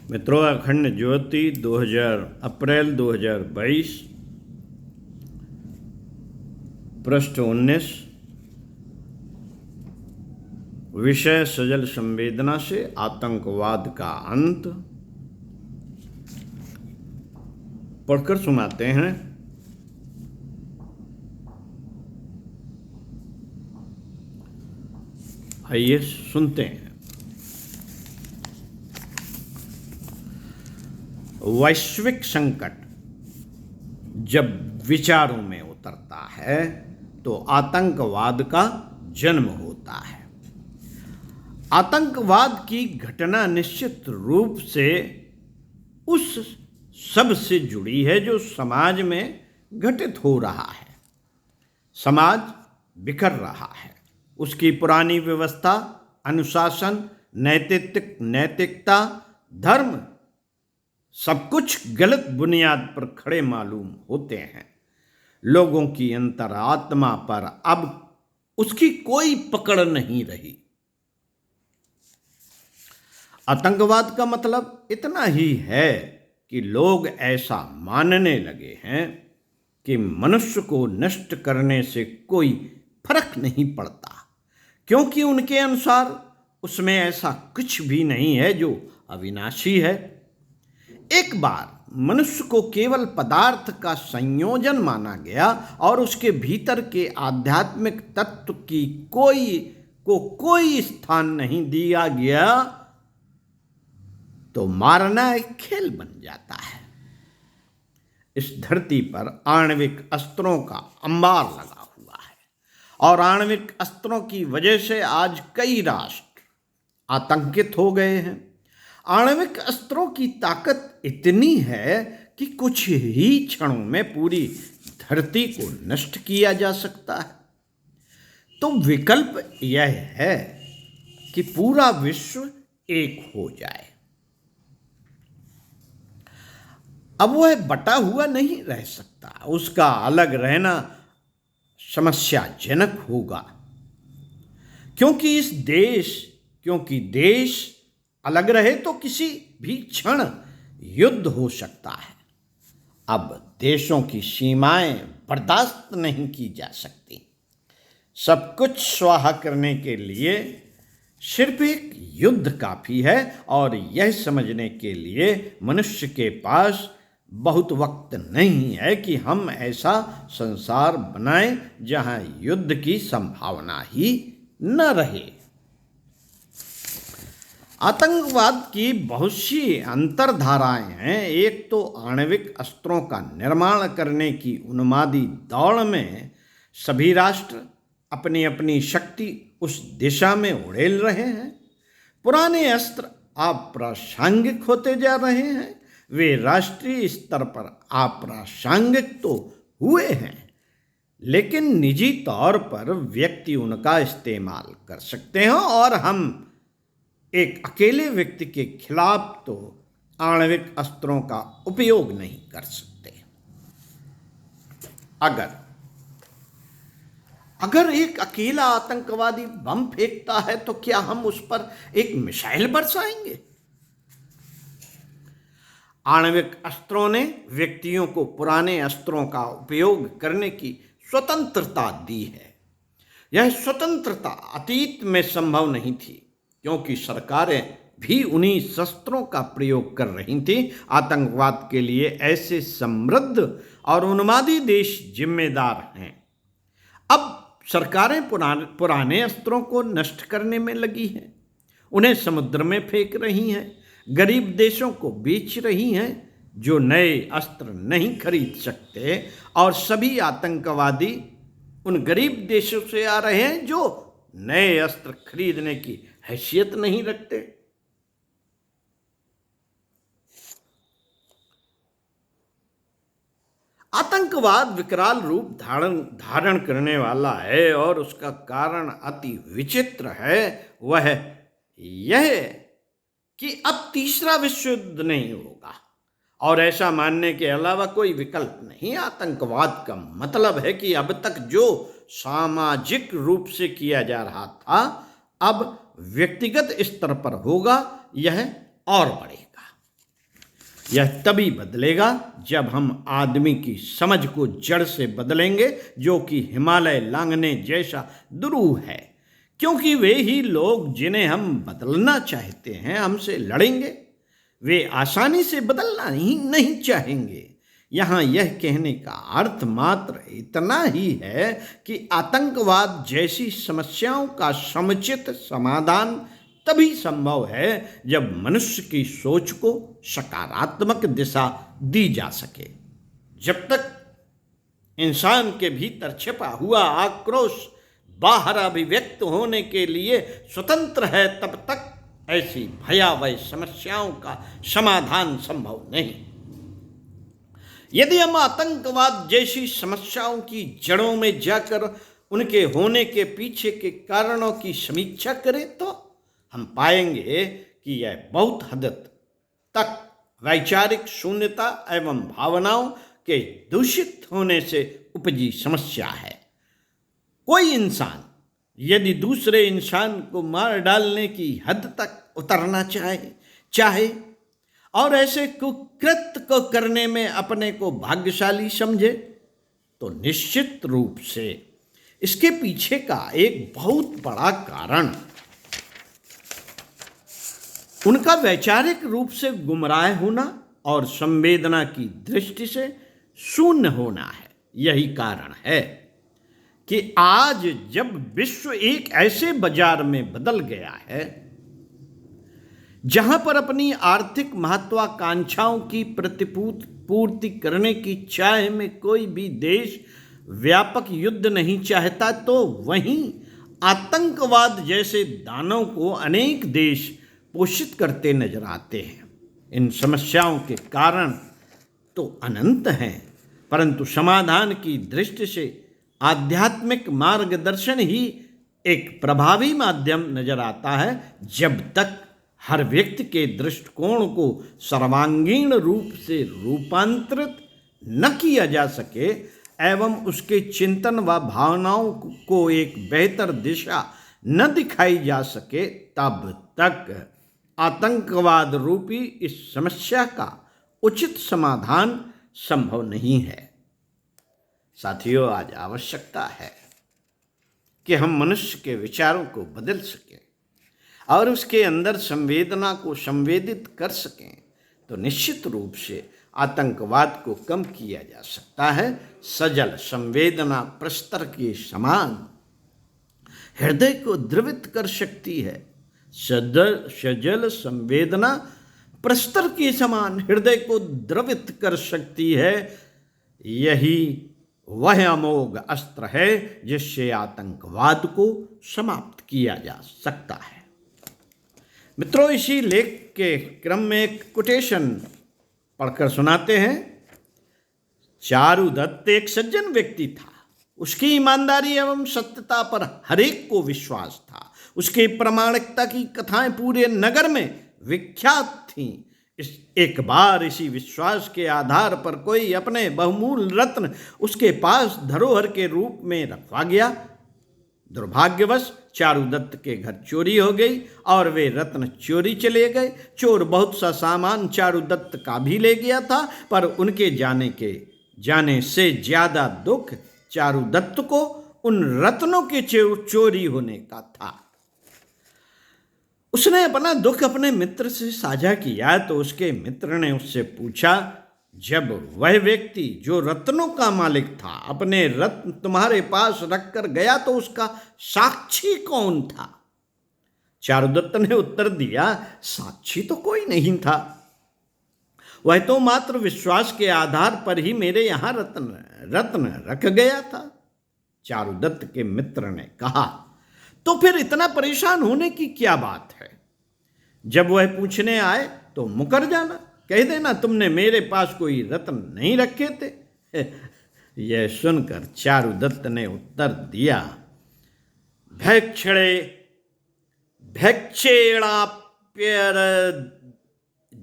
मित्रों, अखंड ज्योति 2000 अप्रैल 2022, पृष्ठ 19। विषय सजल संवेदना से आतंकवाद का अंत। पढ़कर सुनाते हैं। आइए सुनते हैं। वैश्विक संकट जब विचारों में उतरता है तो आतंकवाद का जन्म होता है। आतंकवाद की घटना निश्चित रूप से उस सब से जुड़ी है जो समाज में घटित हो रहा है। समाज बिखर रहा है, उसकी पुरानी व्यवस्था, अनुशासन, नैतिकता, धर्म सब कुछ गलत बुनियाद पर खड़े मालूम होते हैं। लोगों की अंतरात्मा पर अब उसकी कोई पकड़ नहीं रही। आतंकवाद का मतलब इतना ही है कि लोग ऐसा मानने लगे हैं कि मनुष्य को नष्ट करने से कोई फर्क नहीं पड़ता, क्योंकि उनके अनुसार उसमें ऐसा कुछ भी नहीं है जो अविनाशी है। एक बार मनुष्य को केवल पदार्थ का संयोजन माना गया और उसके भीतर के आध्यात्मिक तत्व की कोई स्थान नहीं दिया गया तो मारना एक खेल बन जाता है। इस धरती पर आणविक अस्त्रों का अंबार लगा हुआ है और आणविक अस्त्रों की वजह से आज कई राष्ट्र आतंकित हो गए हैं। आणविक अस्त्रों की ताकत इतनी है कि कुछ ही क्षणों में पूरी धरती को नष्ट किया जा सकता है। तो विकल्प यह है कि पूरा विश्व एक हो जाए। अब वह बटा हुआ नहीं रह सकता, उसका अलग रहना समस्याजनक होगा, क्योंकि देश अलग रहे तो किसी भी क्षण युद्ध हो सकता है। अब देशों की सीमाएं बर्दाश्त नहीं की जा सकती। सब कुछ स्वाहा करने के लिए सिर्फ एक युद्ध काफी है, और यह समझने के लिए मनुष्य के पास बहुत वक्त नहीं है कि हम ऐसा संसार बनाएं जहां युद्ध की संभावना ही न रहे। आतंकवाद की बहुत सी अंतर्धाराएं हैं। एक तो आणविक अस्त्रों का निर्माण करने की उन्मादी दौड़ में सभी राष्ट्र अपनी अपनी शक्ति उस दिशा में उड़ेल रहे हैं। पुराने अस्त्र अप्रासंगिक होते जा रहे हैं। वे राष्ट्रीय स्तर पर अप्रासंगिक तो हुए हैं, लेकिन निजी तौर पर व्यक्ति उनका इस्तेमाल कर सकते हैं, और हम एक अकेले व्यक्ति के खिलाफ तो आणविक अस्त्रों का उपयोग नहीं कर सकते। अगर एक अकेला आतंकवादी बम फेंकता है तो क्या हम उस पर एक मिसाइल बरसाएंगे? आणविक अस्त्रों ने व्यक्तियों को पुराने अस्त्रों का उपयोग करने की स्वतंत्रता दी है। यह स्वतंत्रता अतीत में संभव नहीं थी, क्योंकि सरकारें भी उन्हीं शस्त्रों का प्रयोग कर रही थीं। आतंकवाद के लिए ऐसे समृद्ध और उन्मादी देश जिम्मेदार हैं। अब सरकारें पुराने अस्त्रों को नष्ट करने में लगी हैं, उन्हें समुद्र में फेंक रही हैं, गरीब देशों को बेच रही हैं जो नए अस्त्र नहीं खरीद सकते, और सभी आतंकवादी उन गरीब देशों से आ रहे हैं जो नए अस्त्र खरीदने की हैसियत नहीं रखते। आतंकवाद विकराल रूप धारण करने वाला है, और उसका कारण अति विचित्र है। वह यह कि अब तीसरा विश्व युद्ध नहीं होगा, और ऐसा मानने के अलावा कोई विकल्प नहीं। आतंकवाद का मतलब है कि अब तक जो सामाजिक रूप से किया जा रहा था, अब व्यक्तिगत स्तर पर होगा, यह और बढ़ेगा। यह तभी बदलेगा जब हम आदमी की समझ को जड़ से बदलेंगे, जो कि हिमालय लांघने जैसा दुरूह है, क्योंकि वे ही लोग जिन्हें हम बदलना चाहते हैं हमसे लड़ेंगे। वे आसानी से बदलना ही नहीं चाहेंगे। यहाँ यह कहने का अर्थ मात्र इतना ही है कि आतंकवाद जैसी समस्याओं का समुचित समाधान तभी संभव है जब मनुष्य की सोच को सकारात्मक दिशा दी जा सके। जब तक इंसान के भीतर छिपा हुआ आक्रोश बाहर अभिव्यक्त होने के लिए स्वतंत्र है, तब तक ऐसी भयावह समस्याओं का समाधान संभव नहीं। यदि हम आतंकवाद जैसी समस्याओं की जड़ों में जाकर उनके होने के पीछे के कारणों की समीक्षा करें तो हम पाएंगे कि यह बहुत हद तक वैचारिक शून्यता एवं भावनाओं के दूषित होने से उपजी समस्या है। कोई इंसान यदि दूसरे इंसान को मार डालने की हद तक उतरना चाहे और ऐसे कुकृत्य को करने में अपने को भाग्यशाली समझे, तो निश्चित रूप से इसके पीछे का एक बहुत बड़ा कारण उनका वैचारिक रूप से गुमराह होना और संवेदना की दृष्टि से शून्य होना है। यही कारण है कि आज जब विश्व एक ऐसे बाजार में बदल गया है जहां पर अपनी आर्थिक महत्वाकांक्षाओं की प्रतिपूर्ति करने की चाह में कोई भी देश व्यापक युद्ध नहीं चाहता, तो वहीं आतंकवाद जैसे दानव को अनेक देश पोषित करते नजर आते हैं। इन समस्याओं के कारण तो अनंत हैं, परंतु समाधान की दृष्टि से आध्यात्मिक मार्गदर्शन ही एक प्रभावी माध्यम नजर आता है। जब तक हर व्यक्ति के दृष्टिकोण को सर्वांगीण रूप से रूपांतरित न किया जा सके एवं उसके चिंतन व भावनाओं को एक बेहतर दिशा न दिखाई जा सके, तब तक आतंकवाद रूपी इस समस्या का उचित समाधान संभव नहीं है। साथियों, आज आवश्यकता है कि हम मनुष्य के विचारों को बदल सकें और उसके अंदर संवेदना को संवेदित कर सकें, तो निश्चित रूप से आतंकवाद को कम किया जा सकता है। सजल संवेदना प्रस्तर के समान हृदय को द्रवित कर सकती है। सजल संवेदना प्रस्तर के समान हृदय को द्रवित कर सकती है। यही वह अमोघ अस्त्र है जिससे आतंकवाद को समाप्त किया जा सकता है। मित्रों, इसी लेख के क्रम में एक कोटेशन पढ़कर सुनाते हैं। चारुदत्त एक सज्जन व्यक्ति था। उसकी ईमानदारी एवं सत्यता पर हरेक को विश्वास था। उसकी प्रामाणिकता की कथाएं पूरे नगर में विख्यात थीं। एक बार इसी विश्वास के आधार पर कोई अपने बहुमूल्य रत्न उसके पास धरोहर के रूप में रखवा गया। दुर्भाग्यवश चारुदत्त के घर चोरी हो गई और वे रत्न चोरी चले गए। चोर बहुत सा सामान चारुदत्त का भी ले गया था, पर उनके जाने से ज्यादा दुख चारुदत्त को उन रत्नों के चोरी होने का था। उसने अपना दुख अपने मित्र से साझा किया तो उसके मित्र ने उससे पूछा, जब वह व्यक्ति जो रत्नों का मालिक था अपने रत्न तुम्हारे पास रखकर गया तो उसका साक्षी कौन था? चारुदत्त ने उत्तर दिया, साक्षी तो कोई नहीं था, वह तो मात्र विश्वास के आधार पर ही मेरे यहाँ रत्न रख गया था। चारुदत्त के मित्र ने कहा, तो फिर इतना परेशान होने की क्या बात है? जब वह पूछने आए तो मुकर जाना, कह देना तुमने मेरे पास कोई रत्न नहीं रखे थे। यह सुनकर चारुदत्त ने उत्तर दिया, भैक्षेणाप्यर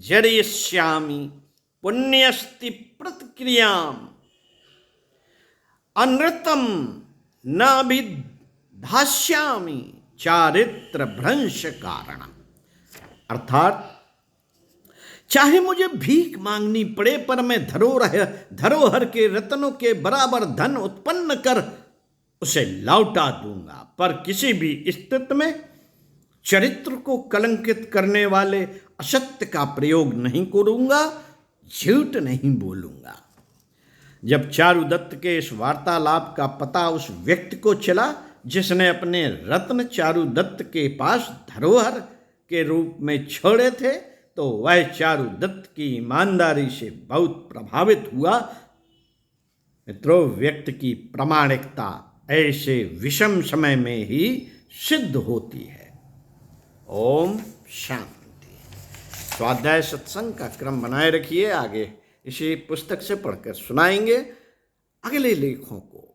जरिष्यामि पुण्यस्ति प्रतिक्रियाम अनृतम न विधास्यामि चारित्र भ्रंश कारण। अर्थात चाहे मुझे भीख मांगनी पड़े, पर मैं धरोहर के रत्नों के बराबर धन उत्पन्न कर उसे लौटा दूंगा, पर किसी भी स्थिति में चरित्र को कलंकित करने वाले असत्य का प्रयोग नहीं करूंगा, झूठ नहीं बोलूंगा। जब चारुदत्त के इस वार्तालाप का पता उस व्यक्ति को चला जिसने अपने रत्न चारुदत्त के पास धरोहर के रूप में छोड़े थे, तो वह चारुदत्त की ईमानदारी से बहुत प्रभावित हुआ। मित्रों, व्यक्ति की प्रामाणिकता ऐसे विषम समय में ही सिद्ध होती है। ओम शांति। स्वाध्याय सत्संग का क्रम बनाए रखिए। आगे इसी पुस्तक से पढ़कर सुनाएंगे अगले लेखों को।